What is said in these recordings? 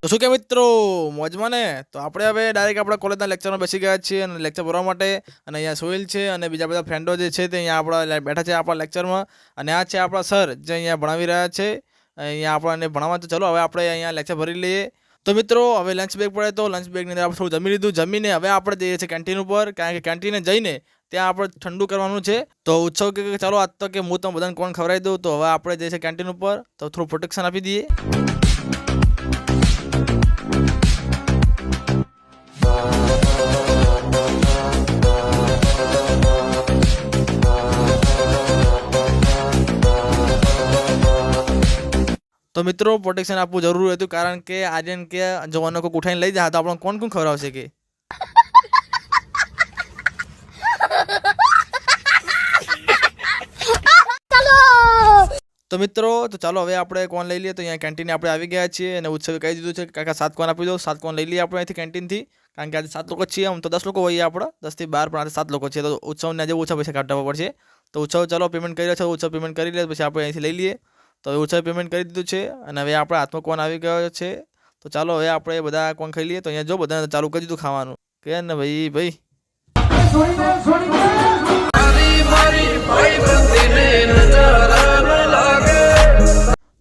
તો શું કે મિત્રો મોજમાં ને તો આપણે હવે ડાયરેક્ટ આપણા કોલેજના લેક્ચરમાં બેસી ગયા છીએ અને લેક્ચર ભરવા માટે અને અહીંયા સોહિલ છે અને બીજા બધા ફ્રેન્ડો જે છે તે અહીંયા આપણા બેઠા છે આપણા લેક્ચરમાં અને આ છે આપણા સર જે અહીંયા ભણાવી રહ્યા છે અહીંયા આપણને ભણાવવા તો ચલો હવે આપણે અહીંયા લેક્ચર ભરી લઈએ તો મિત્રો હવે લંચ બ્રેક પડે તો લંચ બ્રેકની અંદર આપણે થોડું જમી લીધું જમીને હવે આપણે જઈએ છીએ કેન્ટીન ઉપર કારણ કે કેન્ટીને જઈને ત્યાં આપણે ઠંડુ કરવાનું છે તો ઉત્સવ કે ચાલો આજ તો કે હું તો બધાને કોણ ખવડાવી દઉં તો હવે આપણે જઈએ છીએ કેન્ટીન ઉપર તો થોડું પ્રોટેક્શન આપી દઈએ તો મિત્રો પ્રોટેક્શન આપવું જરૂરી હતું કારણ કે આજે કે જવાનો કોઈ ઉઠાઈને લઈ જાય તો આપણને કોણ કોણ ખવડાવશે કે તો મિત્રો તો ચાલો હવે આપણે કોણ લઈ લઈએ તો અહીંયા કેન્ટીને આપણે આવી ગયા છીએ અને ઉત્સવે કહી દીધું છે કે કાકા 7 કોણ આપી દો 7 કોણ લઈ લઈએ આપણે અહીંથી કેન્ટીનથી કારણ કે આજે 7 લોકો છીએ આમ તો 10 લોકો હોઈએ આપણે 10 થી 12 પણ આજે 7 લોકો છીએ તો ઉત્સવને આજે ઓછા પૈસા કાઢવા પડશે તો ઉત્સવ ચાલો પેમેન્ટ કરી રહ્યો છે ઉત્સવ પેમેન્ટ કરી લે પછી આપણે અહીંથી લઈ લઈએ તો ઉત્સવ પેમેન્ટ કરી દીધું છે અને હવે આપણે હાથમાં કોણ આવી ગયો છે તો ચાલો હવે આપણે બધા કોણ ખાઈ લઈએ તો અહીંયા જો બધા ચાલુ કરી દીધું ખાવાનું કે ને ભાઈ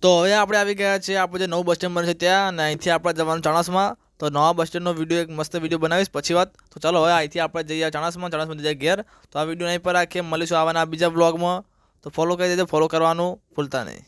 તો હવે આપણે આવી ગયા છે આપણે જે નવું બસ સ્ટેન્ડ બને છે ત્યાં અને અહીંથી આપણે જવાનું ચાણસમાં તો નવા બસ સ્ટેન્ડનો વિડીયો એક મસ્ત વિડીયો બનાવીશ પછી વાત તો ચાલો હવે અહીંથી આપણે જઈએ ચાણસમાં જઈએ ઘેર તો આ વિડીયો અહીં પર રાખીએ મળીશું આવવાના બીજા બ્લોગમાં તો ફોલો કરી દેજો ફોલો કરવાનું ભૂલતા નહીં.